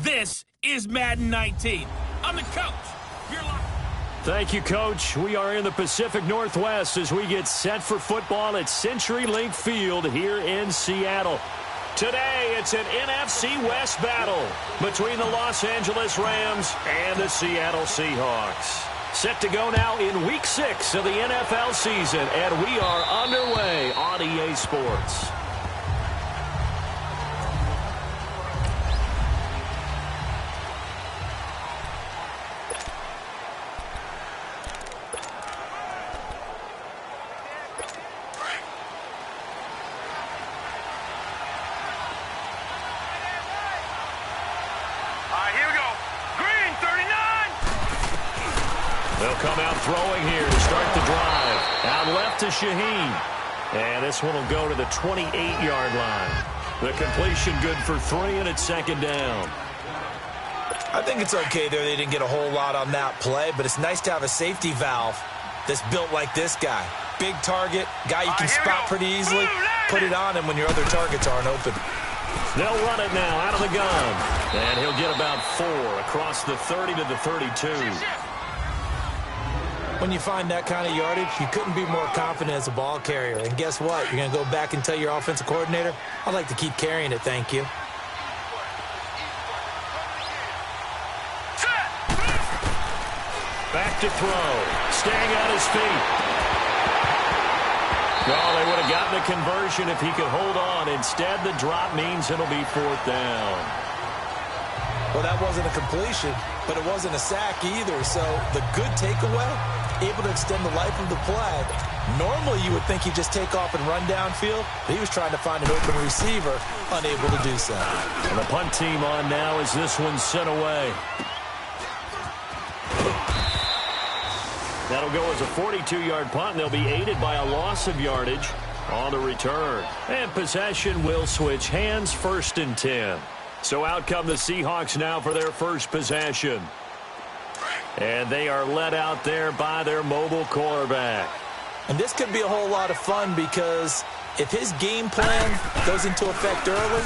This is Madden 19. I'm the coach. You're like... Thank you, Coach. We are in the Pacific Northwest as we get set for football at CenturyLink Field here in Seattle. Today, it's an NFC West battle between the Los Angeles Rams and the Seattle Seahawks. Set to go now in Week 6 of the NFL season, and we are underway on EA Sports. Come out throwing here to start the drive. Out left to Shaheen. And this one will go to the 28-yard line. The completion good for 3, and it's second down. I think it's okay there. They didn't get a whole lot on that play, but it's nice to have a safety valve that's built like this guy. Big target, guy you can spot pretty easily. Put it on him when your other targets aren't open. They'll run it now out of the gun. And he'll get about 4 across the 30 to the 32. When you find that kind of yardage, you couldn't be more confident as a ball carrier. And guess what? You're going to go back and tell your offensive coordinator, I'd like to keep carrying it, thank you. Back to throw. Staying on his feet. Well, they would have gotten a conversion if he could hold on. Instead, the drop means it'll be 4th down. Well, that wasn't a completion, but it wasn't a sack either. So the good takeaway, able to extend the life of the play. Normally, you would think he'd just take off and run downfield, but he was trying to find an open receiver, unable to do so. And the punt team on now as this one's sent away. That'll go as a 42-yard punt, and they'll be aided by a loss of yardage on the return. And possession will switch hands, 1st and 10. So out come the Seahawks now for their first possession. And they are led out there by their mobile quarterback. And this could be a whole lot of fun because if his game plan goes into effect early,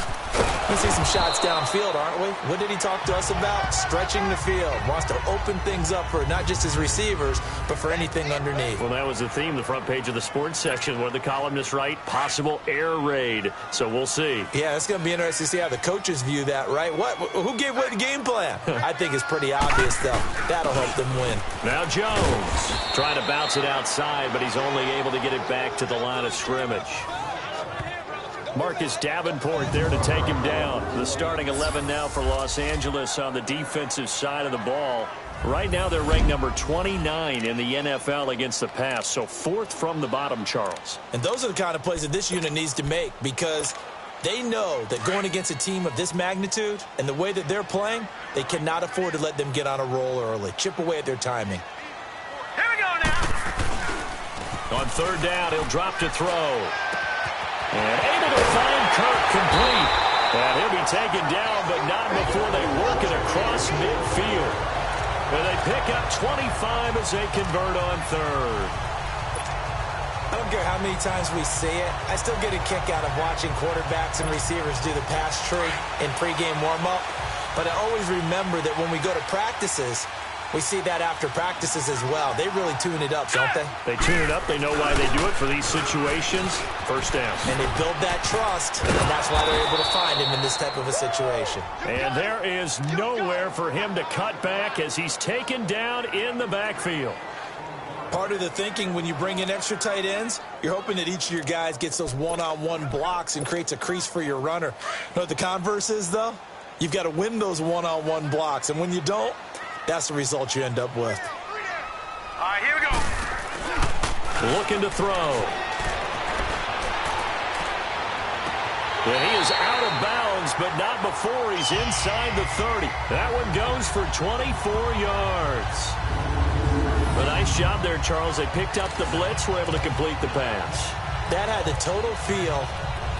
we'll see some shots downfield, aren't we? What did he talk to us about? Stretching the field. Wants to open things up for not just his receivers, but for anything underneath. Well, that was the theme, the front page of the sports section. What did the columnists write? Possible air raid. So we'll see. Yeah, it's going to be interesting to see how the coaches view that, right? Who gave away the game plan? I think it's pretty obvious, though. That'll help them win. Now Jones trying to bounce it outside, but he's only able to get it back to the line of scrimmage. Marcus Davenport there to take him down. The starting 11 now for Los Angeles on the defensive side of the ball. Right now they're ranked number 29 in the NFL against the pass, so 4th from the bottom, Charles. And those are the kind of plays that this unit needs to make because they know that going against a team of this magnitude and the way that they're playing, they cannot afford to let them get on a roll early. Chip away at their timing. Here we go now. On 3rd down, he'll drop to throw. And able to find Kirk complete. And he'll be taken down, but not before they work it across midfield. And they pick up 25 as they convert on 3rd. I don't care how many times we see it. I still get a kick out of watching quarterbacks and receivers do the pass tree in pregame warm-up. But I always remember that when we go to practices, we see that after practices as well. They really tune it up, don't they? They tune it up. They know why they do it for these situations. 1st down. And they build that trust, and that's why they're able to find him in this type of a situation. And there is nowhere for him to cut back as he's taken down in the backfield. Part of the thinking when you bring in extra tight ends, you're hoping that each of your guys gets those one-on-one blocks and creates a crease for your runner. You know what the converse is, though? You've got to win those one-on-one blocks, and when you don't, that's the result you end up with. All right, here we go. Looking to throw. And he is out of bounds, but not before he's inside the 30. That one goes for 24 yards. A nice job there, Charles. They picked up the blitz, were able to complete the pass. That had the total feel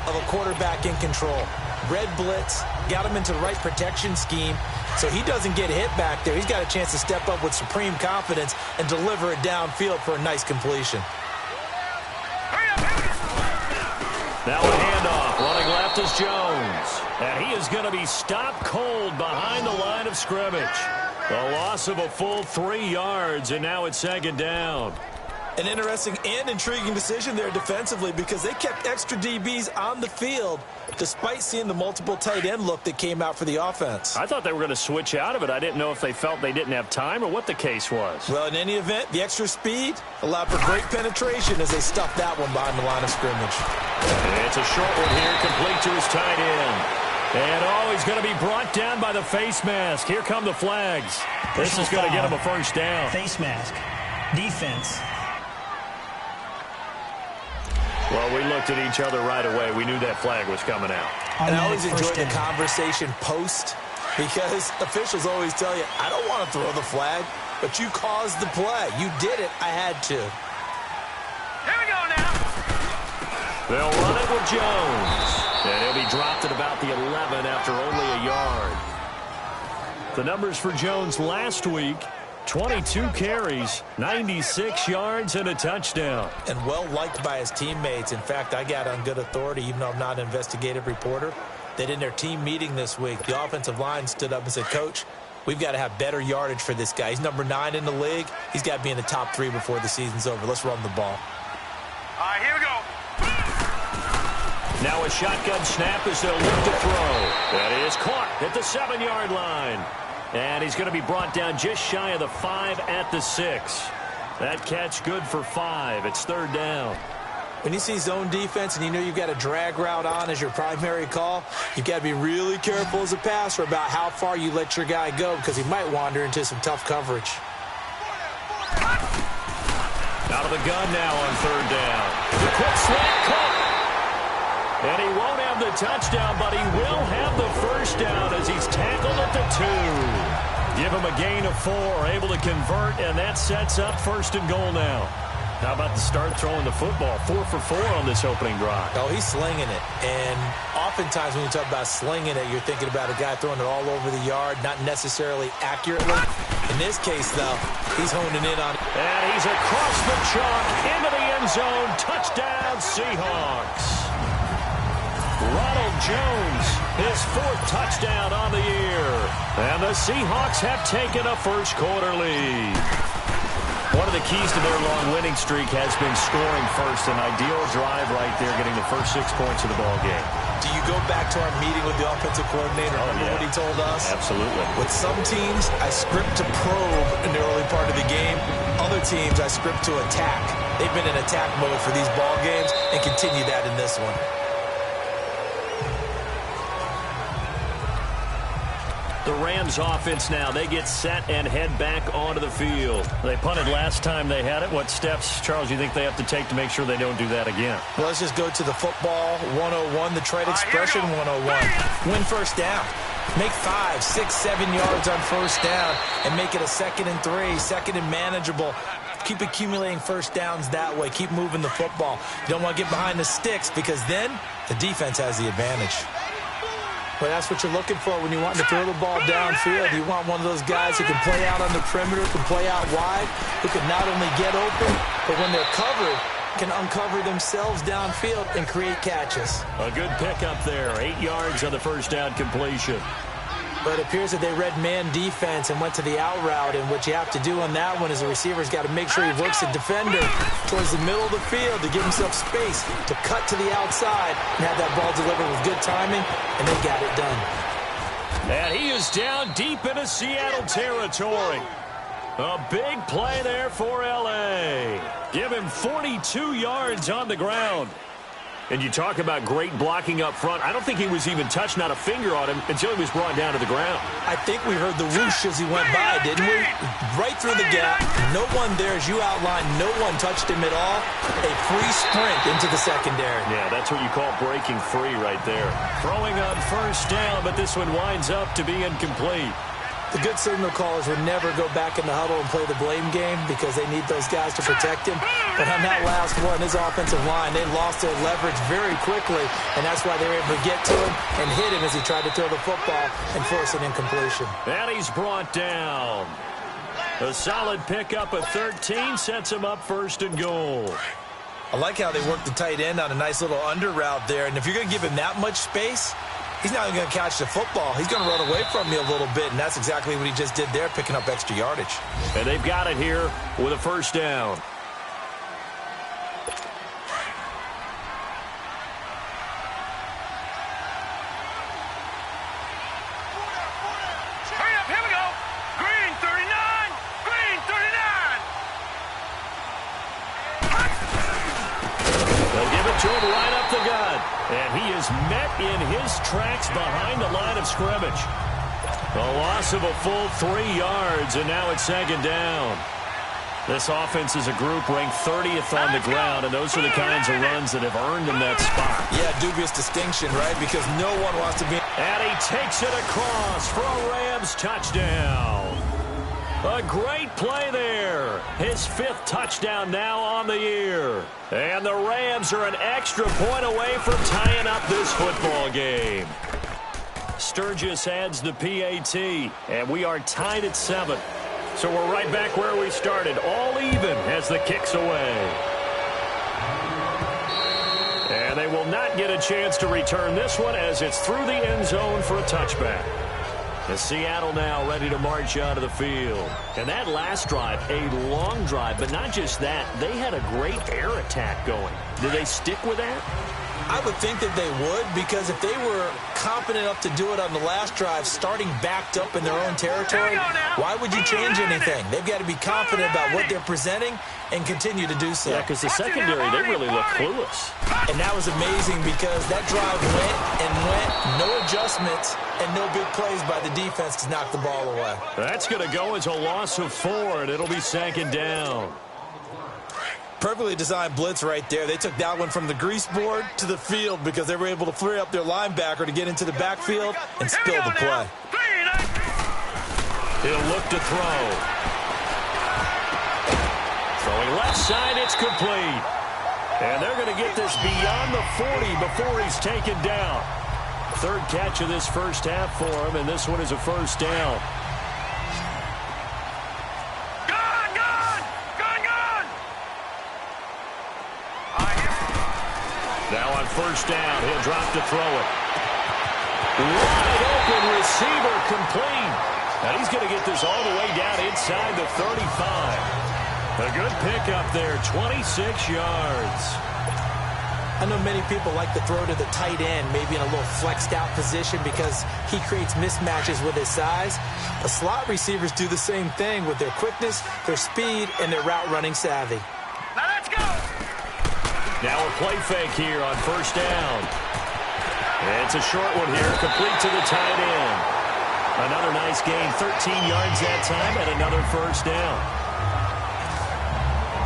of a quarterback in control. Red blitz, got him into the right protection scheme, so he doesn't get hit back there. He's got a chance to step up with supreme confidence and deliver it downfield for a nice completion. Now a handoff. Running left is Jones. And he is going to be stopped cold behind the line of scrimmage. A loss of a full 3 yards, and now it's second down. An interesting and intriguing decision there defensively because they kept extra DBs on the field despite seeing the multiple tight end look that came out for the offense. I thought they were going to switch out of it. I didn't know if they felt they didn't have time or what the case was. Well, in any event, the extra speed allowed for great penetration as they stuffed that one behind the line of scrimmage. It's a short one here, complete to his tight end. And, he's going to be brought down by the face mask. Here come the flags. This is going to get him a first down. Face mask. Defense. Well, we looked at each other right away. We knew that flag was coming out. And I always enjoy the conversation post because officials always tell you, I don't want to throw the flag, but you caused the play. You did it. I had to. Here we go now. They'll run it with Jones. And he'll be dropped at about the 11 after only a yard. The numbers for Jones last week, 22 carries, 96 yards, and a touchdown. And well-liked by his teammates. In fact, I got on good authority, even though I'm not an investigative reporter, that in their team meeting this week, the offensive line stood up and said, Coach, we've got to have better yardage for this guy. He's number 9 in the league. He's got to be in the top 3 before the season's over. Let's run the ball. All right, here we go. Now a shotgun snap as they'll look to throw. That is caught at the 7-yard line. And he's going to be brought down just shy of the 5 at the 6. That catch good for 5. It's third down. When you see zone defense and you know you've got a drag route on as your primary call, you've got to be really careful as a passer about how far you let your guy go because he might wander into some tough coverage. Out of the gun now on third down. The quick slant caught. And he won't have the touchdown, but he will have the first down as he's tackled at the 2. Give him a gain of 4, able to convert, and that sets up first and goal now. How about the start throwing the football? 4 for 4 on this opening drive. Oh, he's slinging it. And oftentimes when you talk about slinging it, you're thinking about a guy throwing it all over the yard, not necessarily accurately. In this case, though, he's honing in on it. And he's across the chalk into the end zone. Touchdown, Seahawks. Ronald Jones, his 4th touchdown on the year. And the Seahawks have taken a first-quarter lead. One of the keys to their long winning streak has been scoring first. An ideal drive right there, getting the first 6 points of the ball game. Do you go back to our meeting with the offensive coordinator? Remember what he told us? Absolutely. With some teams, I script to probe in the early part of the game. Other teams, I script to attack. They've been in attack mode for these ball games and continue that in this one. The Rams offense now, they get set and head back onto the field. They punted last time they had it. What steps, Charles, do you think they have to take to make sure they don't do that again? Well, let's just go to the football 101, the trade expression 101. Win first down. Make 5, 6, 7 yards on first down and make it a 2nd and 3, 2nd and manageable. Keep accumulating first downs that way. Keep moving the football. You don't want to get behind the sticks because then the defense has the advantage. Well, that's what you're looking for when you want to throw the ball downfield. You want one of those guys who can play out on the perimeter, can play out wide, who can not only get open, but when they're covered, can uncover themselves downfield and create catches. A good pickup there. 8 yards on the first down completion. But it appears that they read man defense and went to the out route, and what you have to do on that one is the receiver's got to make sure he works the defender towards the middle of the field to give himself space to cut to the outside and have that ball delivered with good timing, and they got it done. And he is down deep into Seattle territory. A big play there for L.A. Give him 42 yards on the ground. And you talk about great blocking up front. I don't think he was even touched, not a finger on him, until he was brought down to the ground. I think we heard the whoosh as he went by, didn't we? Right through the gap. No one there, as you outlined, no one touched him at all. A free sprint into the secondary. Yeah, that's what you call breaking free right there. Throwing on first down, but this one winds up to be incomplete. The good signal callers would never go back in the huddle and play the blame game because they need those guys to protect him. But on that last one, his offensive line, they lost their leverage very quickly, and that's why they were able to get to him and hit him as he tried to throw the football and force an incompletion. And he's brought down. A solid pickup of 13 sets him up first and goal. I like how they worked the tight end on a nice little under route there, and if you're going to give him that much space, He's not going to catch the football. He's going to run away from me a little bit, and that's exactly what he just did there, picking up extra yardage. And they've got it here with a first down. Hurry up, here we go. Green 39, green 39. They'll give it to him right up the gut. And he is met in his tracks behind the line of scrimmage. A loss of a full 3 yards, and now it's second down. This offense as a group ranked 30th on the ground, and those are the kinds of runs that have earned him that spot. Yeah, dubious distinction, right? Because no one wants to be... And he takes it across for a Rams touchdown. A great play there. His 5th touchdown now on the year. And the Rams are an extra point away from tying up this football game. Sturgis adds the PAT, and we are tied at 7. So we're right back where we started, all even as the kick's away. And they will not get a chance to return this one as it's through the end zone for a touchback. And Seattle now ready to march out of the field. And that last drive, a long drive, but not just that. They had a great air attack going. Did they stick with that? I would think that they would, because if they were confident enough to do it on the last drive, starting backed up in their own territory, why would you change anything? They've got to be confident about what they're presenting and continue to do so. Yeah, because the secondary, they really look clueless. And that was amazing because that drive went and went, no adjustments, and no big plays by the defense to knock the ball away. That's going to go as a loss of 4, and it'll be second down. Perfectly designed blitz right there. They took that one from the grease board to the field because they were able to free up their linebacker to get into the backfield and spill the play. He'll look to throw. Throwing left side, it's complete. And they're going to get this beyond the 40 before he's taken down. 3rd catch of this first half for him, and this one is a first down. Now on first down, he'll drop to throw it. Wide open receiver complete. And he's going to get this all the way down inside the 35. A good pickup there, 26 yards. I know many people like to throw to the tight end, maybe in a little flexed out position because he creates mismatches with his size. The slot receivers do the same thing with their quickness, their speed, and their route running savvy. Now let's go. Now a play fake here on first down. It's a short one here, complete to the tight end. Another nice gain, 13 yards that time, and another first down.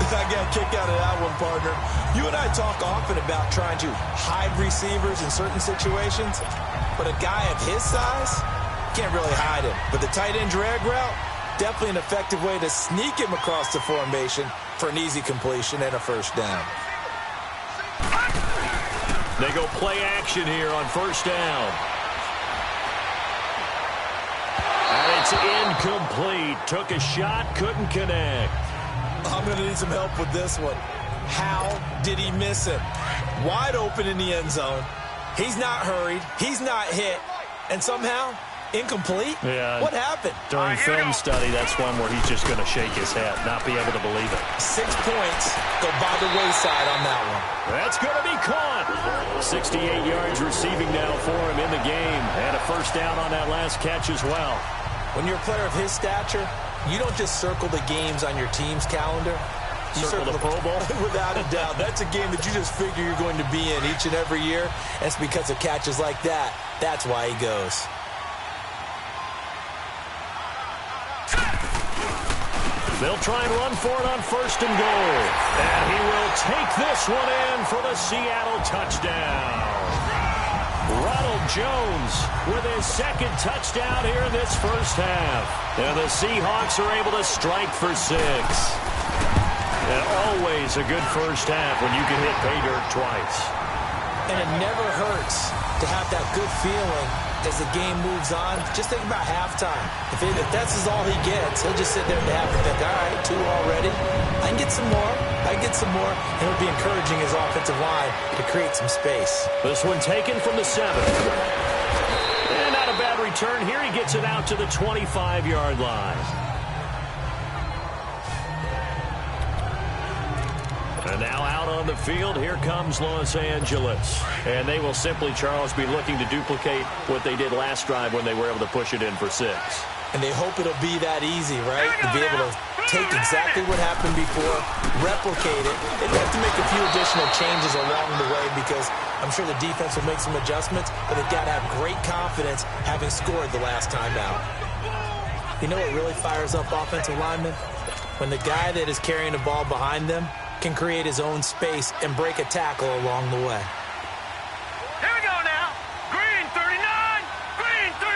I got a kick out of that one, partner. You and I talk often about trying to hide receivers in certain situations, but a guy of his size can't really hide him. But the tight end drag route, definitely an effective way to sneak him across the formation for an easy completion and a first down. They go play action here on first down. And it's incomplete. Took a shot, couldn't connect. I'm going to need some help with this one. How did he miss it? Wide open in the end zone. He's not hurried. He's not hit. And somehow, incomplete? Yeah. What happened? During film study, that's one where he's just going to shake his head, not be able to believe it. 6 points go by the wayside on that one. That's going to be caught. 68 yards receiving now for him in the game. And a first down on that last catch as well. When you're a player of his stature, you don't just circle the games on your team's calendar. You circle the Pro Bowl? Without a doubt. That's a game that you just figure you're going to be in each and every year. And it's because of catches like that. That's why he goes. They'll try and run for it on first and goal. And he will take this one in for the Seattle touchdown. Ronald Jones with his 2nd touchdown here in this first half. And the Seahawks are able to strike for 6. And always a good first half when you can hit pay dirt twice. And it never hurts to have that good feeling as the game moves on. Just think about halftime. If that's all he gets, he'll just sit there at the half and think, all right, 2 already. I can get some more. I can get some more. And he'll be encouraging his offensive line to create some space. This one taken from the 7. return here. He gets it out to the 25-yard line. And now out on the field, here comes Los Angeles. And they will simply, Charles, be looking to duplicate what they did last drive when they were able to push it in for 6. And they hope it'll be that easy, right? To be able to take exactly what happened before, replicate it. They have to make a few additional changes along the way because I'm sure the defense will make some adjustments, but they've got to have great confidence having scored the last time out. You know what really fires up offensive linemen? When the guy that is carrying the ball behind them can create his own space and break a tackle along the way. Here we go now. Green 39. Green 39.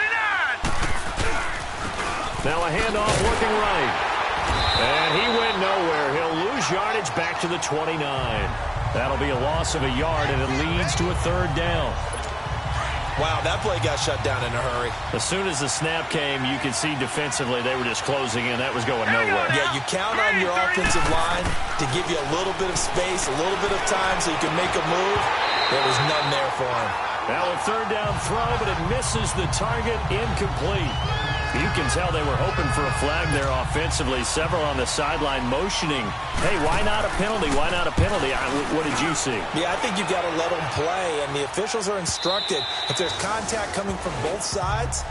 Now a handoff looking right. And he went nowhere. He'll lose yardage back to the 29. That'll be a loss of a yard, and it leads to a 3rd down. Wow, that play got shut down in a hurry. As soon as the snap came, you could see defensively they were just closing in. That was going nowhere. Yeah, you count on your offensive line to give you a little bit of space, a little bit of time so you can make a move. There was none there for him. Now a 3rd down throw, but it misses the target, incomplete. You can tell they were hoping for a flag there offensively. Several on the sideline motioning. Hey, why not a penalty? Why not a penalty? What did you see? Yeah, I think you've got to let them play, and the officials are instructed. If there's contact coming from both sides,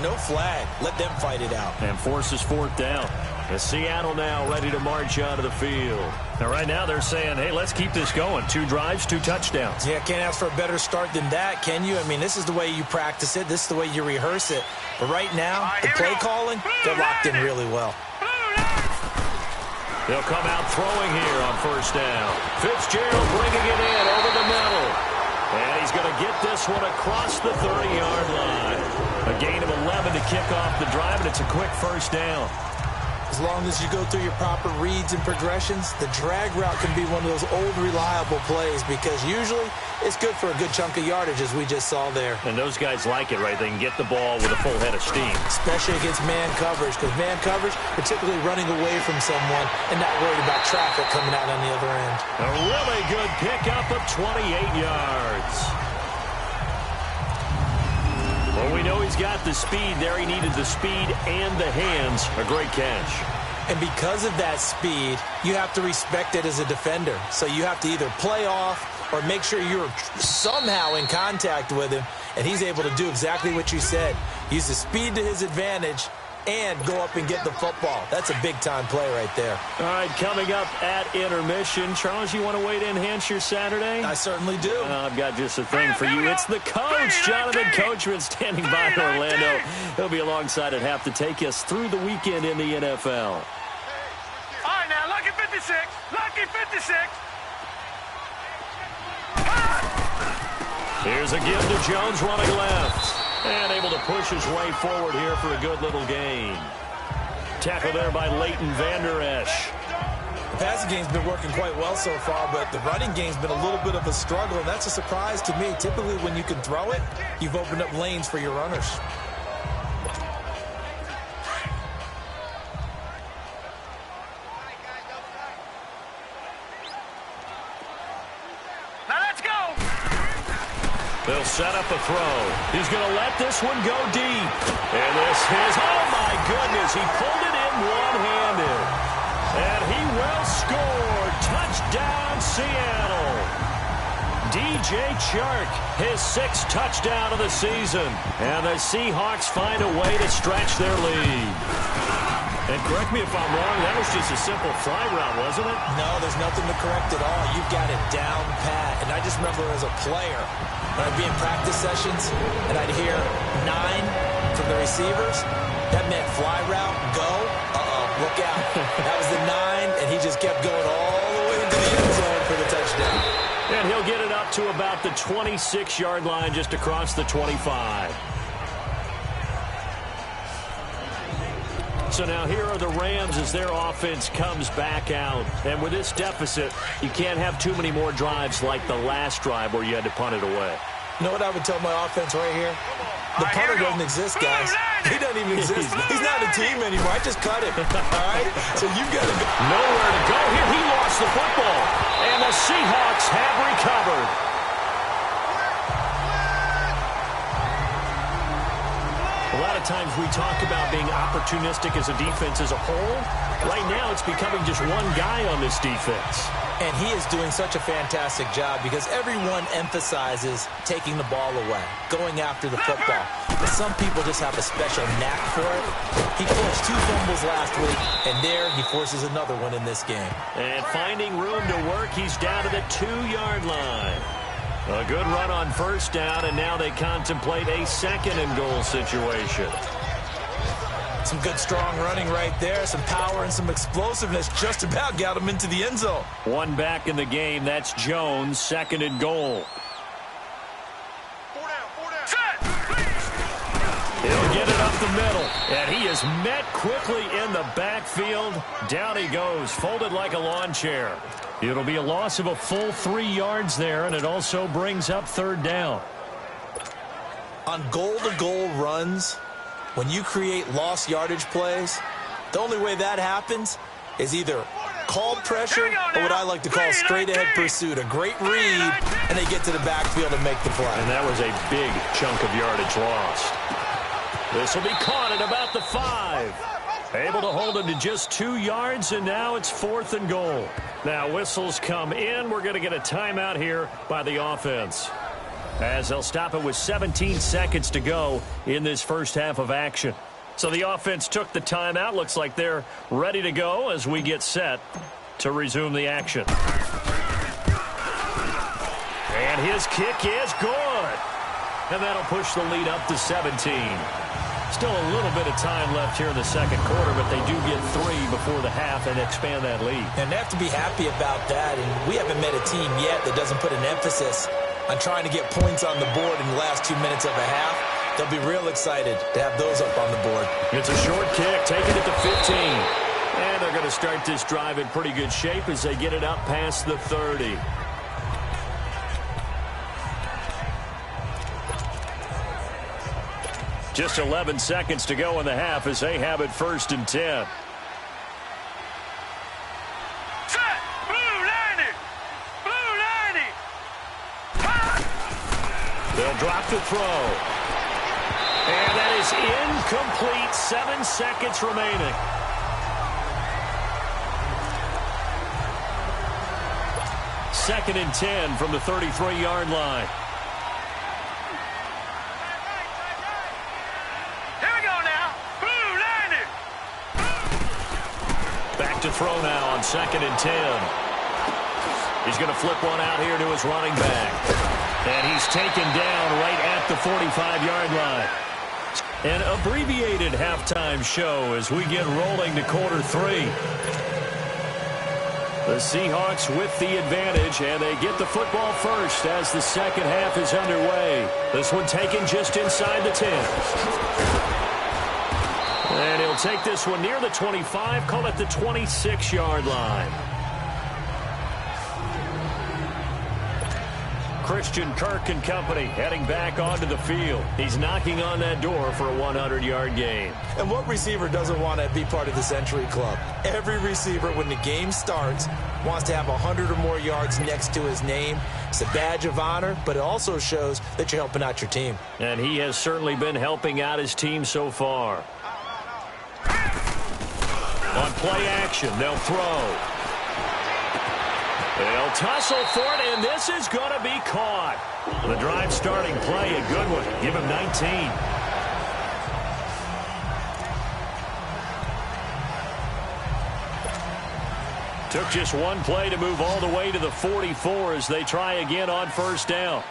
no flag. Let them fight it out. And forces 4th down. As Seattle now ready to march out of the field. Now, right now, they're saying, hey, let's keep this going. 2 drives, 2 touchdowns. Yeah, can't ask for a better start than that, can you? I mean, this is the way you practice it. This is the way you rehearse it. But right now, the play calling, they're locked in really well. They'll come out throwing here on 1st down. Fitzgerald bringing it in over the middle. And he's going to get this one across the 30-yard line. A gain of 11 to kick off the drive, and it's a quick 1st down. As long as you go through your proper reads and progressions, the drag route can be one of those old reliable plays because usually it's good for a good chunk of yardage, as we just saw there. And those guys like it, right? They can get the ball with a full head of steam. Especially against man coverage, because man coverage, particularly running away from someone and not worried about traffic coming out on the other end. A really good pickup of 28 yards. Well, we know he's got the speed there. He needed the speed and the hands. A great catch. And because of that speed, you have to respect it as a defender. So you have to either play off or make sure you're somehow in contact with him, and he's able to do exactly what you said. Use the speed to his advantage and go up and get the football. That's a big-time play right there. All right, coming up at intermission. Charles, you want a way to enhance your Saturday? I certainly do. I've got just a thing for you. It's the coach, Jonathan Coachman, standing by in Orlando. He'll be alongside at half to take us through the weekend in the NFL. All right, now, lucky 56. Lucky 56. Here's a give to Jones running left. And able to push his way forward here for a good little gain. Tackle there by Leighton Vander Esch. The passing game's been working quite well so far, but the running game's been a little bit of a struggle, and that's a surprise to me. Typically, when you can throw it, you've opened up lanes for your runners. They'll set up a throw. He's going to let this one go deep. And this is, oh my goodness, he pulled it in one-handed. And he will score. Touchdown, Seattle. DJ Chark, his 6th touchdown of the season. And the Seahawks find a way to stretch their lead. And correct me if I'm wrong, that was just a simple fly route, wasn't it? No, there's nothing to correct at all. You've got it down pat. And I just remember as a player, when I'd be in practice sessions and I'd hear 9 from the receivers, that meant fly route, go, look out. That was the 9, and he just kept going all the way into the end zone for the touchdown. And he'll get it up to about the 26-yard line, just across the 25. So now here are the Rams as their offense comes back out. And with this deficit, you can't have too many more drives like the last drive where you had to punt it away. You know what I would tell my offense right here? The punter doesn't exist, guys. He doesn't even exist. He's not a team anymore. I just cut him. All right? So you've got to go. Nowhere to go here. He lost the football. And the Seahawks have recovered. times we talk about being opportunistic as a defense as a whole. Right now, it's becoming just one guy on this defense. And he is doing such a fantastic job because everyone emphasizes taking the ball away, going after the football. But some people just have a special knack for it. He forced 2 fumbles last week, and there he forces another one in this game. And finding room to work, he's down to the 2-yard line. A good run on first down, and now they contemplate a 2nd-and-goal situation. Some good, strong running right there. Some power and some explosiveness just about got him into the end zone. One back in the game. That's Jones, 2nd and goal. He'll get it up the middle, and he is met quickly in the backfield. Down he goes, folded like a lawn chair. It'll be a loss of a full 3 yards there, and it also brings up 3rd down. On goal-to-goal runs, when you create lost yardage plays, the only way that happens is either called pressure or what I like to call straight-ahead pursuit. A great read, and they get to the backfield and make the play. And that was a big chunk of yardage lost. This will be caught at about the 5. Able to hold him to just 2 yards, and now it's 4th and goal. Now whistles come in. We're going to get a timeout here by the offense, as they'll stop it with 17 seconds to go in this first half of action. So the offense took the timeout. Looks like they're ready to go as we get set to resume the action. And his kick is good. And that'll push the lead up to 17. Still a little bit of time left here in the 2nd quarter, but they do get 3 before the half and expand that lead. And they have to be happy about that. And we haven't met a team yet that doesn't put an emphasis on trying to get points on the board in the last 2 minutes of a half. They'll be real excited to have those up on the board. It's a short kick, taking it to 15. And they're going to start this drive in pretty good shape as they get it up past the 30. Just 11 seconds to go in the half as they have it 1st and 10. Set! Blue 90! Blue 90! They'll drop the throw. And that is incomplete. 7 seconds remaining. Second and 10 from the 33-yard line. Here we go now. Blue 90! Back to throw now on 2nd and 10. He's going to flip one out here to his running back. And he's taken down right at the 45-yard line. An abbreviated halftime show as we get rolling to quarter 3. The Seahawks with the advantage, and they get the football first as the 2nd half is underway. This one taken just inside the 10. And he'll take this one near the 25, call it the 26-yard line. Christian Kirk and company heading back onto the field. He's knocking on that door for a 100-yard gain. And what receiver doesn't want to be part of the Century Club? Every receiver, when the game starts, wants to have 100 or more yards next to his name. It's a badge of honor, but it also shows that you're helping out your team. And he has certainly been helping out his team so far. On play action, they'll throw. They'll tussle for it, and this is going to be caught. The drive starting play, a good one. Give him 19. Took just one play to move all the way to the 44 as they try again on first down.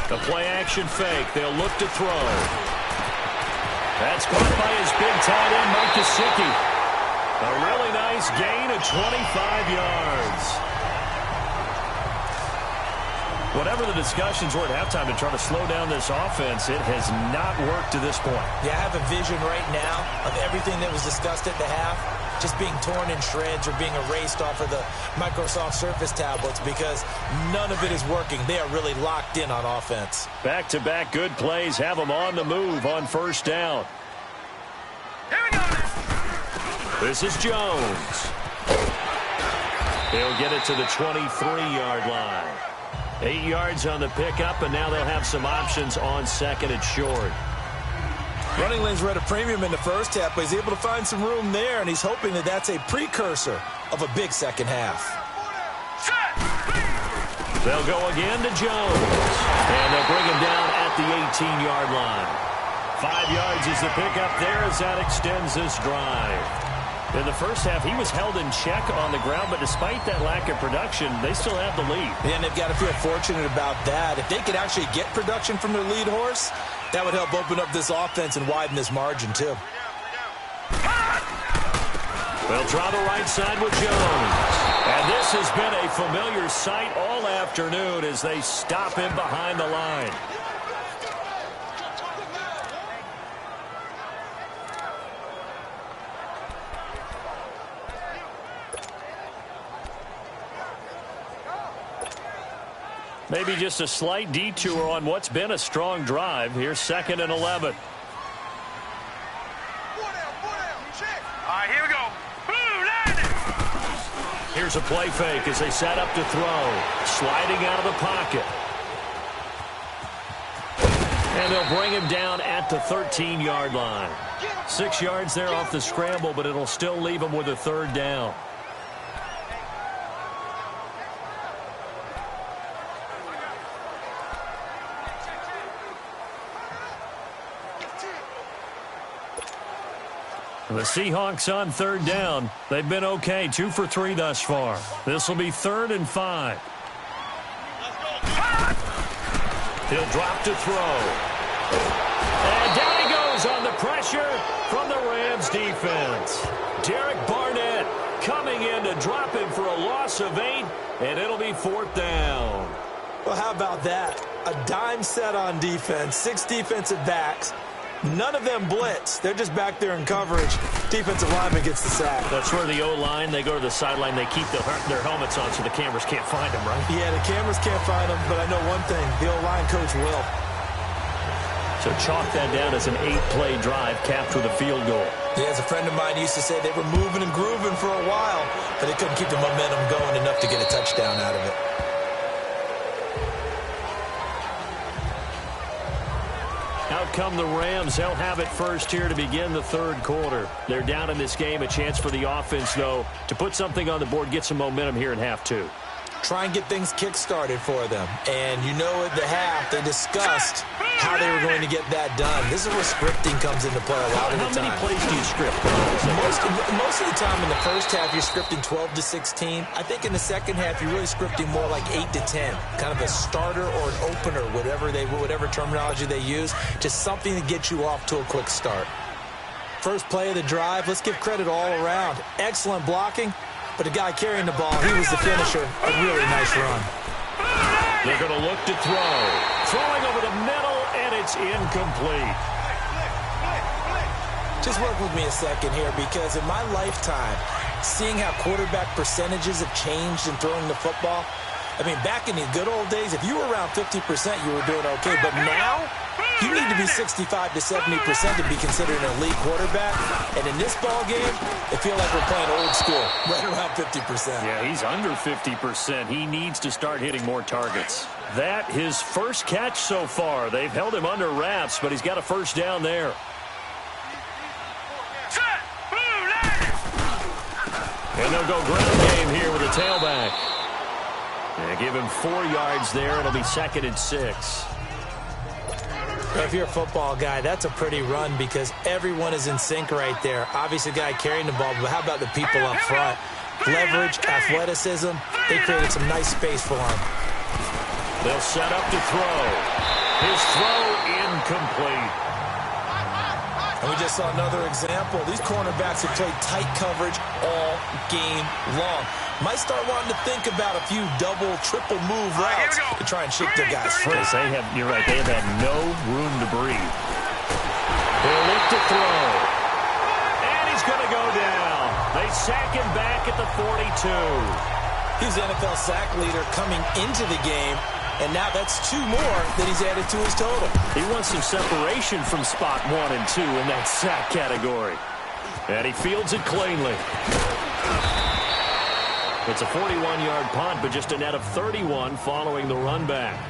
The play action fake. They'll look to throw. That's caught by his big tight end, Mike Gesicki. A really nice gain of 25 yards. Whatever the discussions were at halftime to try to slow down this offense, it has not worked to this point. Yeah, I have a vision right now of everything that was discussed at the half just being torn in shreds or being erased off of the Microsoft Surface tablets because none of it is working. They are really locked in on offense. Back-to-back good plays have them on the move on first down. Here we go. This is Jones. He'll get it to the 23-yard line. 8 yards on the pickup, and now they'll have some options on second and short. Running lanes were at a premium in the first half, but he's able to find some room there, and he's hoping that that's a precursor of a big second half. They'll go again to Jones, and they'll bring him down at the 18-yard line. 5 yards is the pickup there as that extends this drive. In the first half, he was held in check on the ground, but despite that lack of production, they still have the lead. And they've got to feel fortunate about that. If they could actually get production from their lead horse, that would help open up this offense and widen this margin, too. They'll try the right side with Jones. And this has been a familiar sight all afternoon as they stop him behind the line. Maybe just a slight detour on what's been a strong drive. Here's 2nd and 11. All right, here we go. Here's a play fake as they set up to throw. Sliding out of the pocket. And they'll bring him down at the 13-yard line. 6 yards there off the scramble, but it'll still leave him with a 3rd down. The Seahawks on 3rd down. They've been okay, 2 for 3 thus far. This will be 3rd and 5. He'll drop to throw. And down he goes on the pressure from the Rams defense. Derek Barnett coming in to drop him for a loss of 8, and it'll be 4th down. Well, how about that? A dime set on defense, 6 defensive backs. None of them blitz. They're just back there in coverage. Defensive lineman gets the sack. That's where the O-line, they go to the sideline, they keep their helmets on so the cameras can't find them, right? Yeah, the cameras can't find them, but I know one thing. The O-line coach will. So chalk that down as an 8-play drive capped with a field goal. Yeah, as a friend of mine used to say, they were moving and grooving for a while, but they couldn't keep the momentum going enough to get a touchdown out of it. Out come the Rams. They'll have it first here to begin the 3rd quarter. They're down in this game. A chance for the offense, though, to put something on the board, get some momentum here in half 2. Try and get things kick-started for them. And you know at the half, they discussed how they were going to get that done. This is where scripting comes into play a lot of the time. How many plays do you script? Most of the time in the first half, you're scripting 12 to 16. I think in the second half, you're really scripting more like 8 to 10. Kind of a starter or an opener, whatever terminology they use. Just something to get you off to a quick start. First play of the drive, let's give credit all around. Excellent blocking, but the guy carrying the ball, he was the finisher. A really nice run. They're going to look to throw. Throwing over the middle, and it's incomplete. Just work with me a second here, because in my lifetime, seeing how quarterback percentages have changed in throwing the football, I mean, back in the good old days, if you were around 50%, you were doing okay. But now, you need to be 65 to 70% to be considered an elite quarterback. And in this ball game, it feels like we're playing old school, right around 50%. Yeah, he's under 50%. He needs to start hitting more targets. That, his first catch so far. They've held him under wraps, but he's got a 1st down there. And they'll go ground game here with a tailback. And give him 4 yards there. It'll be 2nd and 6. If you're a football guy, that's a pretty run because everyone is in sync right there. Obviously, the guy carrying the ball, but how about the people up front? Leverage, athleticism, they created some nice space for him. They'll set up to throw. His throw incomplete. And we just saw another example. These cornerbacks have played tight coverage all game long. Might start wanting to think about a few double, triple move routes to try and shake their guys free. You're right, they have had no room to breathe. They'll look to throw. And he's going to go down. They sack him back at the 42. He's the NFL sack leader coming into the game. And now that's 2 more that he's added to his total. He wants some separation from spot 1 and 2 in that sack category. And he fields it cleanly. It's a 41-yard punt, but just a net of 31 following the run back.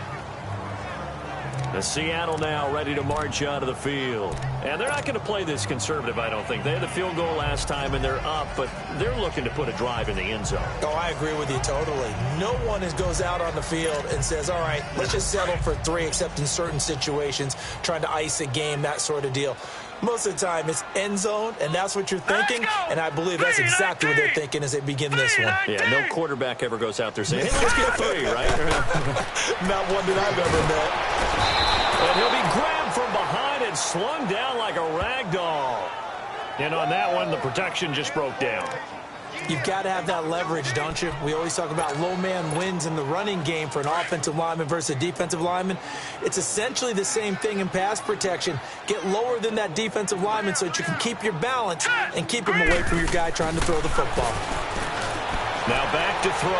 The Seattle now ready to march out of the field. And they're not going to play this conservative, I don't think. They had the field goal last time, and they're up, but they're looking to put a drive in the end zone. Oh, I agree with you totally. No one goes out on the field and says, all right, let's just settle for 3, except in certain situations, trying to ice a game, that sort of deal. Most of the time, it's end zone, and that's what you're thinking, and I believe that's exactly what they're thinking as they begin this one. Yeah, no quarterback ever goes out there saying, hey, let's get 3, right? Not one that I've ever met. And he'll be grabbed from behind and slung down like a rag doll. And on that one, the protection just broke down. You've got to have that leverage, don't you? We always talk about low man wins in the running game for an offensive lineman versus a defensive lineman. It's essentially the same thing in pass protection. Get lower than that defensive lineman so that you can keep your balance and keep him away from your guy trying to throw the football. Now back to throw.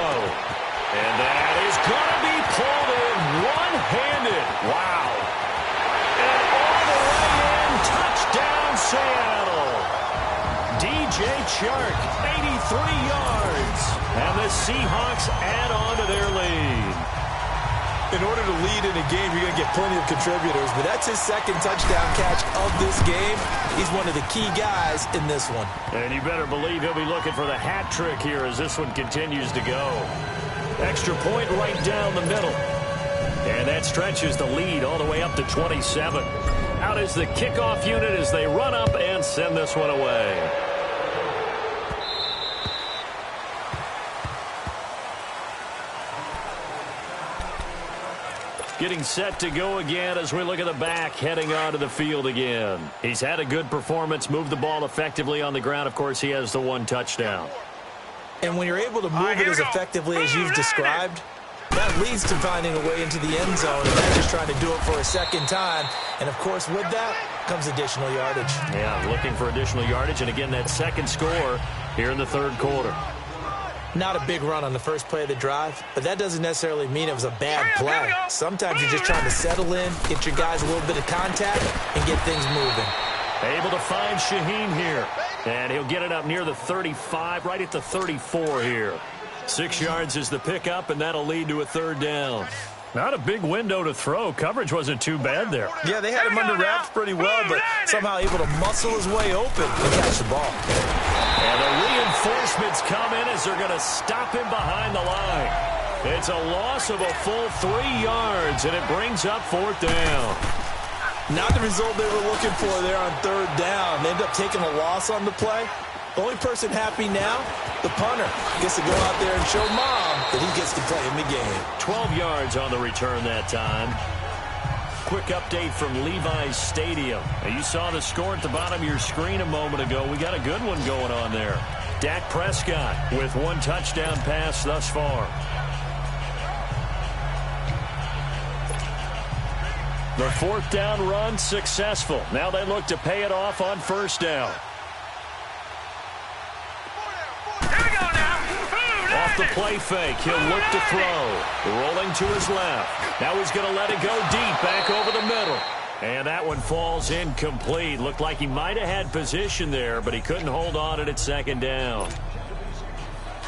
And that is going to be pulled in one-handed. Wow. And all the way in, touchdown Seattle. DJ Chark, 83 yards. And the Seahawks add on to their lead. In order to lead in a game, you're going to get plenty of contributors, but that's his second touchdown catch of this game. He's one of the key guys in this one. And you better believe he'll be looking for the hat trick here as this one continues to go. Extra point right down the middle. And that stretches the lead all the way up to 27. Out is the kickoff unit as they run up and send this one away. Getting set to go again as we look at the back, heading onto the field again. He's had a good performance, moved the ball effectively on the ground. Of course, he has the 1 touchdown. And when you're able to move it as effectively as you've described, that leads to finding a way into the end zone, and not just trying to do it for a second time. And, of course, with that comes additional yardage. Yeah, looking for additional yardage, and again, that second score here in the third quarter. Not a big run on the first play of the drive, but that doesn't necessarily mean it was a bad play. Sometimes you're just trying to settle in, get your guys a little bit of contact, and get things moving. Able to find Shaheen here. And he'll get it up near the 35, right at the 34 here. 6 yards is the pickup, and that'll lead to a third down. Not a big window to throw. Coverage wasn't too bad there. Yeah, they had him under wraps pretty well, but somehow able to muscle his way open and catch the ball. And the reinforcements come in as they're going to stop him behind the line. It's a loss of a full 3 yards, and it brings up 4th down. Not the result they were looking for there on 3rd down. They end up taking a loss on the play. The only person happy now, the punter, gets to go out there and show Mom that he gets to play in the game. 12 yards on the return that time. Quick update from Levi's Stadium. Now, you saw the score at the bottom of your screen a moment ago. We got a good one going on there. Dak Prescott with 1 touchdown pass thus far. The 4th down run successful. Now they look to pay it off on 1st down. Off the play fake, he'll look to throw. Rolling to his left. Now he's going to let it go deep, back over the middle. And that one falls incomplete. Looked like he might have had position there, but he couldn't hold on at 2nd down.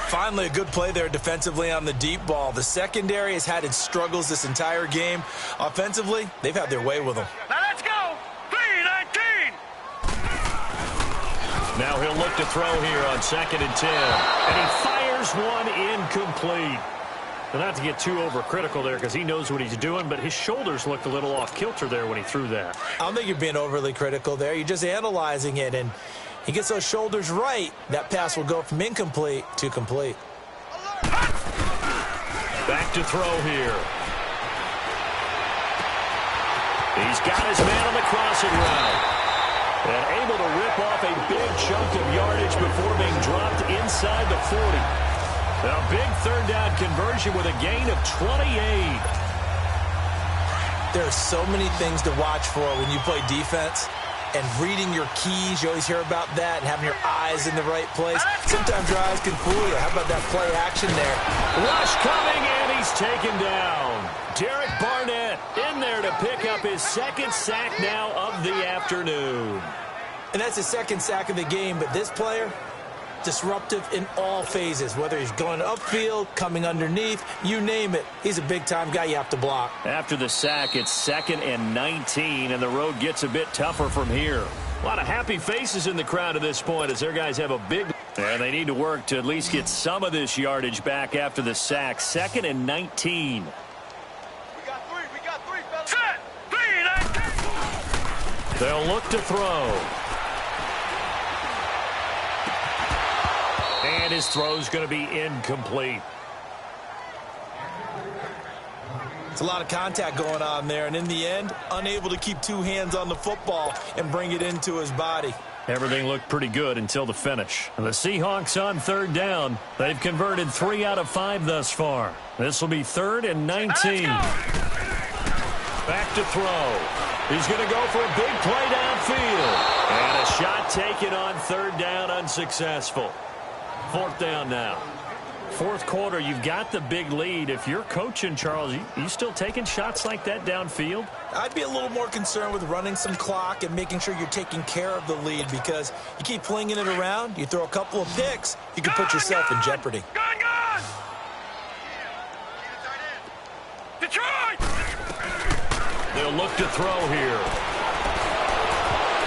Finally, a good play there defensively on the deep ball. The secondary has had its struggles this entire game. Offensively, they've had their way with them. Now let's go. 3-19. Now he'll look to throw here on 2nd and 10. And he fires one incomplete. Well, not to get too overcritical there because he knows what he's doing, but his shoulders looked a little off kilter there when he threw that. I don't think you're being overly critical there. You're just analyzing it, and he gets those shoulders right, that pass will go from incomplete to complete. Back to throw here. He's got his man on the crossing route. And able to rip off a big chunk of yardage before being dropped inside the 40. A big 3rd down conversion with a gain of 28. There are so many things to watch for when you play defense. And reading your keys, you always hear about that, and having your eyes in the right place. Sometimes your eyes can fool you. How about that play action there? Rush coming, and he's taken down. Derek Barnett in there to pick up his 2nd sack now of the afternoon. And that's his 2nd sack of the game, but this player, Disruptive in all phases, whether he's going upfield, coming underneath, you name it. He's a big-time guy you have to block. After the sack, it's 2nd and 19, and the road gets a bit tougher from here. A lot of happy faces in the crowd at this point as their guys have a big... And they need to work to at least get some of this yardage back after the sack. 2nd and 19. We got three, fellas. Set! 3, 19. They'll look to throw. And his throw's going to be incomplete. It's a lot of contact going on there, and in the end, unable to keep 2 hands on the football and bring it into his body. Everything looked pretty good until the finish. The Seahawks on 3rd down. They've converted 3 out of 5 thus far. This will be 3rd and 19. Back to throw. He's going to go for a big play downfield. And a shot taken on 3rd down, unsuccessful. 4th down now. 4th quarter, you've got the big lead. If you're coaching, Charles, you still taking shots like that downfield? I'd be a little more concerned with running some clock and making sure you're taking care of the lead, because you keep flinging it around, you throw a couple of picks, you can put yourself in jeopardy. Gone! Detroit! They'll look to throw here.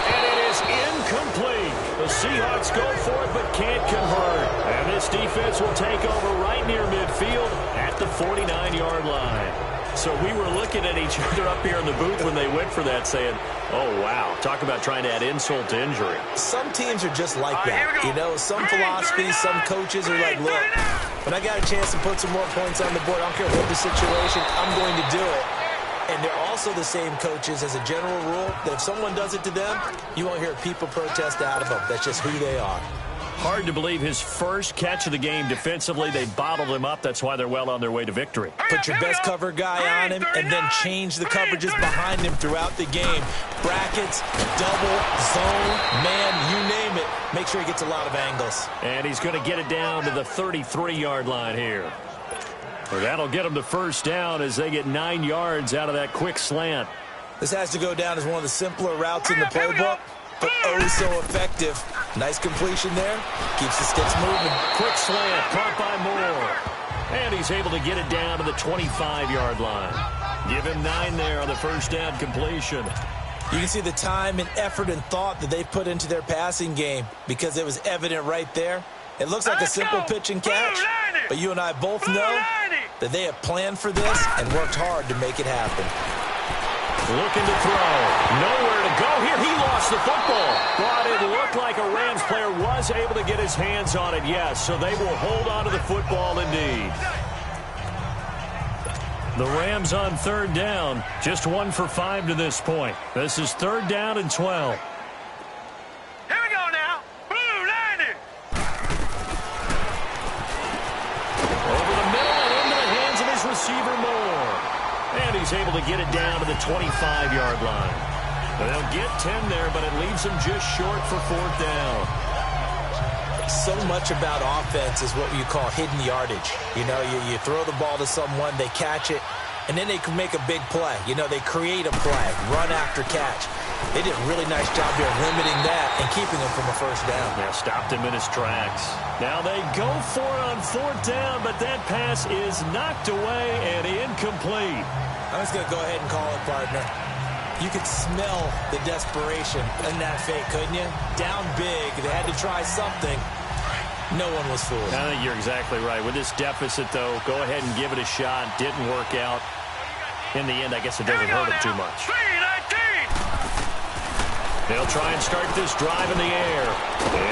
And it is incomplete. The Seahawks go for it but can't convert. And this defense will take over right near midfield at the 49-yard line. So we were looking at each other up here in the booth when they went for that saying, oh, wow, talk about trying to add insult to injury. Some teams are just like that. Here we go. You know, some philosophies, some coaches are like, look, when I got a chance to put some more points on the board, I don't care what the situation, I'm going to do it. And they're also the same coaches as a general rule that if someone does it to them, you won't hear people protest out of them. That's just who they are. Hard to believe his first catch of the game defensively. They bottled him up. That's why they're well on their way to victory. Put your best cover guy on him and then change the coverages behind him throughout the game. Brackets, double, zone, man, you name it. Make sure he gets a lot of angles. And he's going to get it down to the 33-yard line here. Well, that'll get them the 1st down as they get 9 yards out of that quick slant. This has to go down as one of the simpler routes in the playbook, but oh so effective. Nice completion there. Keeps the sticks moving. Quick slant, caught by Moore. And he's able to get it down to the 25-yard line. Give him 9 there on the 1st down completion. You can see the time and effort and thought that they've put into their passing game because it was evident right there. It looks like a simple pitch and catch, but you and I both know that they have planned for this and worked hard to make it happen. Looking to throw. Nowhere to go here. He lost the football. But it looked like a Rams player was able to get his hands on it, yes. So they will hold on to the football indeed. The Rams on 3rd down. Just 1 for 5 to this point. This is 3rd down and 12. Here we go now. Blue 90. Over the middle and into the hands of his receiver, Moore. And he's able to get it down to the 25-yard line. They'll get 10 there, but it leaves them just short for 4th down. So much about offense is what you call hidden yardage. You know, you throw the ball to someone, they catch it, and then they can make a big play. You know, they create a play, run after catch. They did a really nice job here limiting that and keeping him from a 1st down. Yeah, stopped him in his tracks. Now they go for it on 4th down, but that pass is knocked away and incomplete. I'm just going to go ahead and call it, partner. You could smell the desperation in that fake, couldn't you? Down big. They had to try something. No one was fooled. I think you're exactly right. With this deficit, though, go ahead and give it a shot. Didn't work out. In the end, I guess it doesn't hurt him too much. 3-19. They'll try and start this drive in the air.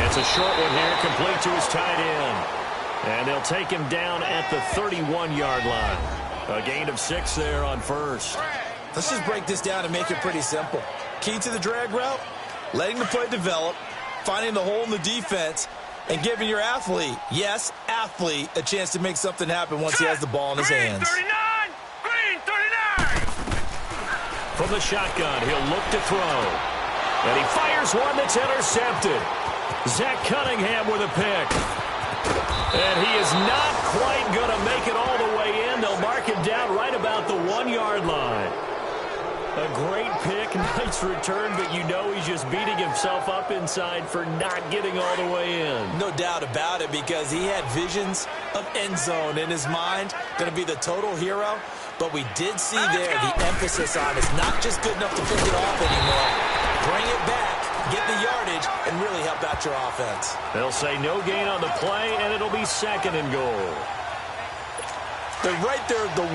It's a short one here, complete to his tight end. And they'll take him down at the 31-yard line. A gain of 6 there on 1st. Let's just break this down and make it pretty simple. Key to the drag route, letting the play develop, finding the hole in the defense, and giving your athlete, yes, athlete, a chance to make something happen once he has the ball in his hands. Green 39. From the shotgun, he'll look to throw. And he fires one that's intercepted. Zach Cunningham with a pick. And he is not quite going to make it all the way in. They'll mark him down right about the 1-yard line. A great pick, nice return, but you know he's just beating himself up inside for not getting all the way in. No doubt about it, because he had visions of end zone in his mind. Going to be the total hero. But we did see there the emphasis on it's not just good enough to pick it off anymore. Bring it back, get the yardage, and really help out your offense. They'll say no gain on the play, and it'll be 2nd and goal. They're right there at the 1.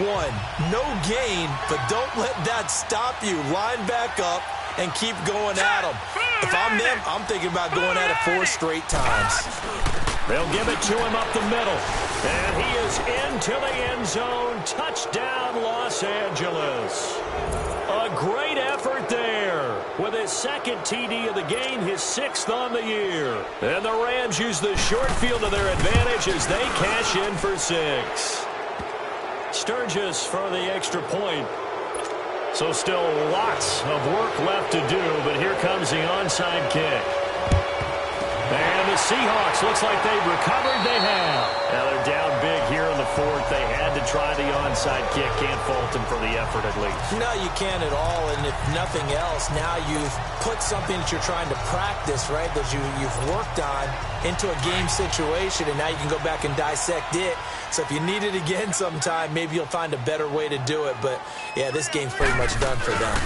No gain, but don't let that stop you. Line back up and keep going at them. If I'm them, I'm thinking about going at it 4 straight times. They'll give it to him up the middle. And he is into the end zone. Touchdown, Los Angeles. A great effort there. With his 2nd TD of the game, his 6th on the year. And the Rams use the short field to their advantage as they cash in for 6. Sturgis for the extra point. So still lots of work left to do, but here comes the onside kick. And the Seahawks, looks like they've recovered. They have. Now they're down big here in the 4th. They had to try the onside kick. Can't fault them for the effort at least. No, you can't at all. And if nothing else, now you've put something that you're trying to practice, right, that you've worked on into a game situation, and now you can go back and dissect it. So if you need it again sometime, maybe you'll find a better way to do it. But, yeah, this game's pretty much done for them.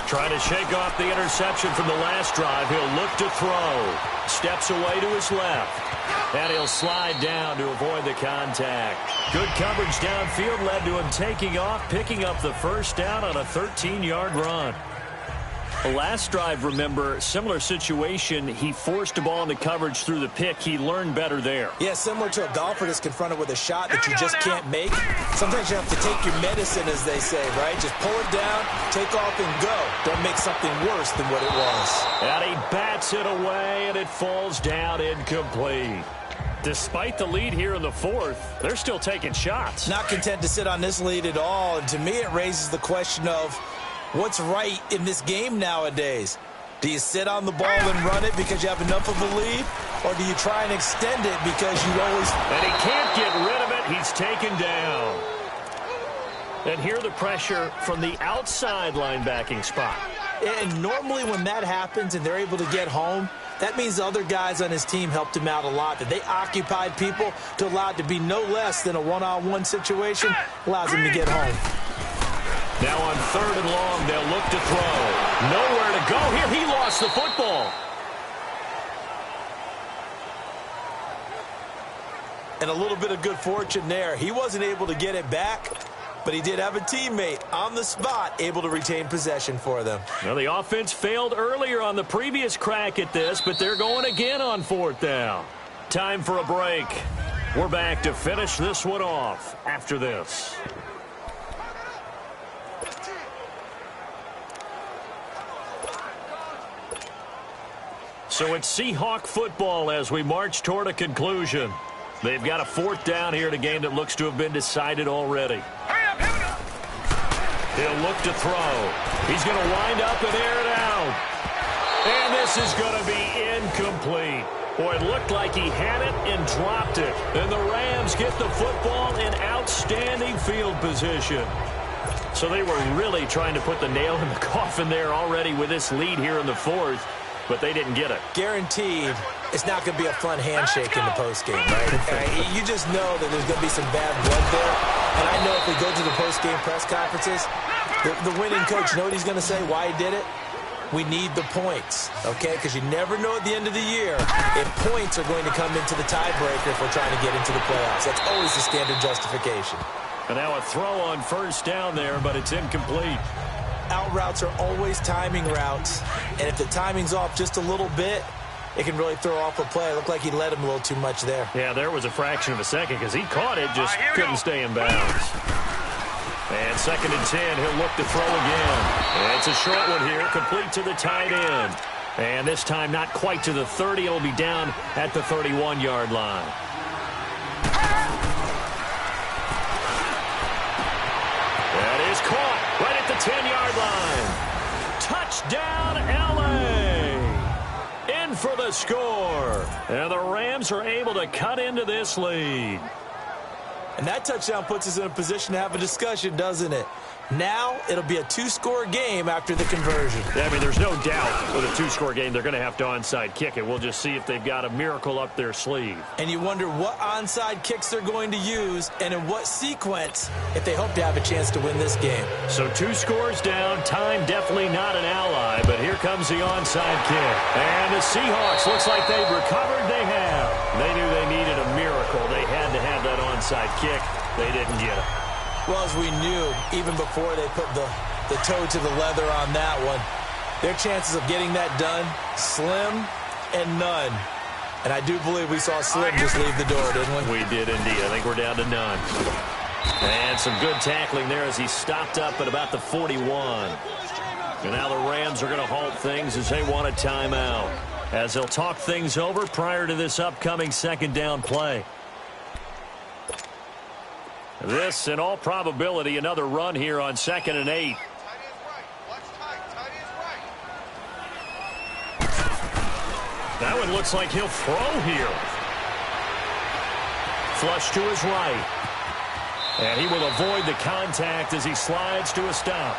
Trying to shake off the interception from the last drive. He'll look to throw. Steps away to his left. And he'll slide down to avoid the contact. Good coverage downfield led to him taking off, picking up the first down on a 13-yard run. The last drive, remember, similar situation. He forced a ball into coverage through the pick. He learned better there. Yeah, similar to a golfer that's confronted with a shot that you just can't make. Sometimes you have to take your medicine, as they say, right? Just pull it down, take off, and go. Don't make something worse than what it was. And he bats it away, and it falls down incomplete. Despite the lead here in the 4th, they're still taking shots. Not content to sit on this lead at all. And to me, it raises the question of what's right in this game nowadays. Do you sit on the ball and run it because you have enough of a lead? Or do you try and extend it because you always... And he can't get rid of it. He's taken down. And here the pressure from the outside linebacking spot. And normally when that happens and they're able to get home, that means the other guys on his team helped him out a lot. That they occupied people to allow it to be no less than a one-on-one situation, allows him to get home. Now on 3rd and long, they'll look to throw. Nowhere to go here. He lost the football. And a little bit of good fortune there. He wasn't able to get it back, but he did have a teammate on the spot able to retain possession for them. Well, the offense failed earlier on the previous crack at this, but they're going again on 4th down. Time for a break. We're back to finish this one off after this. So it's Seahawk football as we march toward a conclusion. They've got a 4th down here in a game that looks to have been decided already. He'll look to throw. He's going to wind up and air it out. And this is going to be incomplete. Boy, it looked like he had it and dropped it. And the Rams get the football in outstanding field position. So they were really trying to put the nail in the coffin there already with this lead here in the 4th. But they didn't get it. Guaranteed, it's not going to be a fun handshake in the postgame, right? You just know that there's going to be some bad blood there. And I know if we go to the postgame press conferences, the winning coach, you know what he's going to say, why he did it? We need the points, okay? Because you never know at the end of the year if points are going to come into the tiebreaker if we're trying to get into the playoffs. That's always the standard justification. And now a throw on 1st down there, but it's incomplete. Out routes are always timing routes, and if the timing's off just a little bit, it can really throw off a play. It looked like he led him a little too much there. Yeah, there was a fraction of a second because he caught it, just couldn't stay in bounds. And 2nd and 10, he'll look to throw again. And it's a short one here, complete to the tight end. And this time not quite to the 30. It'll be down at the 31-yard line. That is caught right at the 10-yard line. Touchdown, L.A. In for the score. And the Rams are able to cut into this lead. And that touchdown puts us in a position to have a discussion, doesn't it? Now it'll be a two-score game after the conversion. Yeah, I mean, there's no doubt with a two-score game they're going to have to onside kick it. We'll just see if they've got a miracle up their sleeve. And you wonder what onside kicks they're going to use and in what sequence if they hope to have a chance to win this game. So 2 scores down. Time definitely not an ally, but here comes the onside kick. And the Seahawks, looks like they've recovered. They have. They knew they needed a miracle. They had to have that onside kick. They didn't get it. Well, as we knew, even before they put the toe to the leather on that one, their chances of getting that done, slim and none. And I do believe we saw Slim just leave the door, didn't we? We did indeed. I think we're down to none. And some good tackling there as he stopped up at about the 41. And now the Rams are going to halt things as they want a timeout, as they'll talk things over prior to this upcoming second down play. This, in all probability, another run here on 2nd and 8. That one looks like he'll throw here. Flush to his right. And he will avoid the contact as he slides to a stop.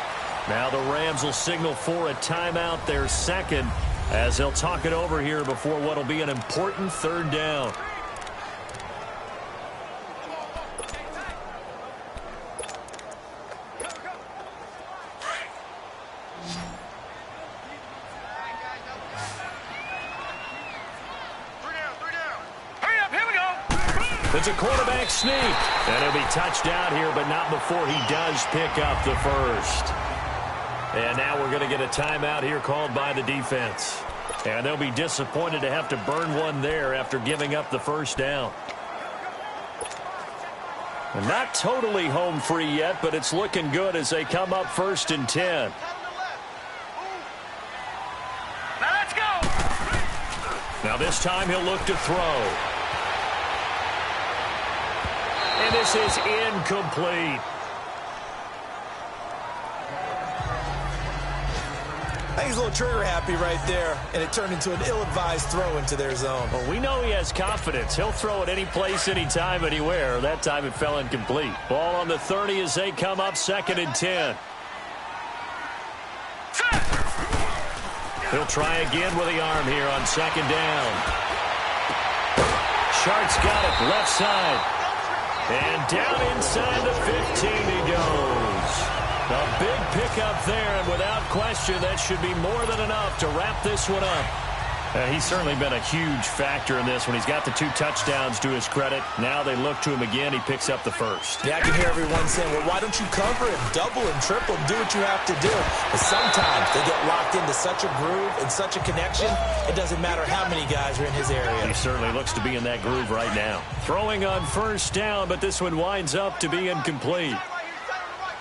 Now the Rams will signal for a timeout, their second, as they'll talk it over here before what will be an important 3rd down. It's a quarterback sneak. And he'll be touched out here, but not before he does pick up the first. And now we're going to get a timeout here called by the defense. And they'll be disappointed to have to burn one there after giving up the first down. And not totally home free yet, but it's looking good as they come up 1st and 10. Now let's go. Now this time he'll look to throw. And this is incomplete. I think he's a little trigger happy right there, and it turned into an ill-advised throw into their zone. Well, we know he has confidence. He'll throw it any place, anytime, anywhere. That time it fell incomplete. Ball on the 30 as they come up 2nd and 10. He'll try again with the arm here on 2nd down. Shart's got it left side. And down inside the 15 he goes. A big pickup there, and without question, that should be more than enough to wrap this one up. He's certainly been a huge factor in this when he's got the 2 touchdowns to his credit. Now they look to him again. He picks up the first. Yeah, I can hear everyone saying, well, why don't you cover him, double him, triple him, do what you have to do. But sometimes they get locked into such a groove and such a connection, it doesn't matter how many guys are in his area. He certainly looks to be in that groove right now. Throwing on 1st down, but this one winds up to be incomplete.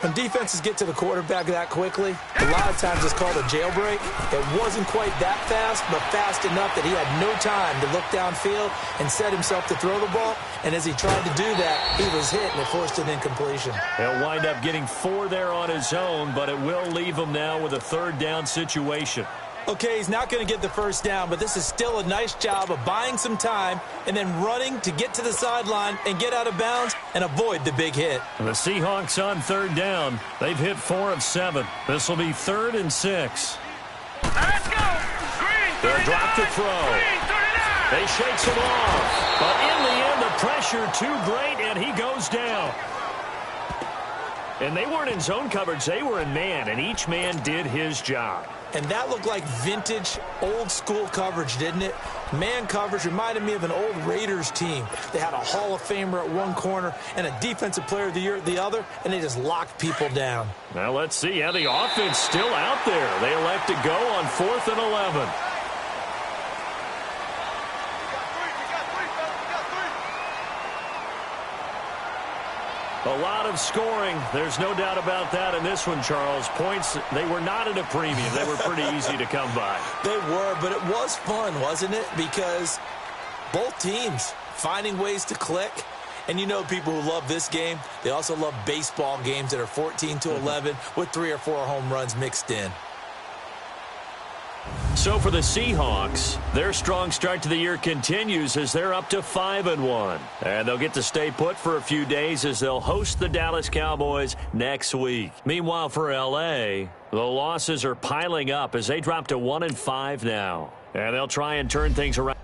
When defenses get to the quarterback that quickly, a lot of times it's called a jailbreak. It wasn't quite that fast, but fast enough that he had no time to look downfield and set himself to throw the ball. And as he tried to do that, he was hit, and it forced an incompletion. He'll wind up getting 4 there on his own, but it will leave him now with a 3rd down situation. Okay, he's not going to get the first down, but this is still a nice job of buying some time and then running to get to the sideline and get out of bounds and avoid the big hit. The Seahawks on 3rd down. They've hit 4 of 7. This will be 3rd and 6. Let's go. Green 39. They'll drop to throw. Green 39. They shakes him off. But in the end, the pressure too great, and he goes down. And they weren't in zone coverage. They were in man, and each man did his job. And that looked like vintage, old-school coverage, didn't it? Man coverage reminded me of an old Raiders team. They had a Hall of Famer at one corner and a Defensive Player of the Year at the other, and they just locked people down. Now let's see how the offense still out there. They elect to go on 4th and 11. A lot of scoring. There's no doubt about that in this one, Charles. Points, they were not at a premium. They were pretty easy to come by. They were, but it was fun, wasn't it? Because both teams finding ways to click. And you know people who love this game, they also love baseball games that are 14-11 with 3 or 4 home runs mixed in. So for the Seahawks, their strong start to the year continues as they're up to 5-1. And they'll get to stay put for a few days as they'll host the Dallas Cowboys next week. Meanwhile, for L.A., the losses are piling up as they drop to 1-5 now. And they'll try and turn things around.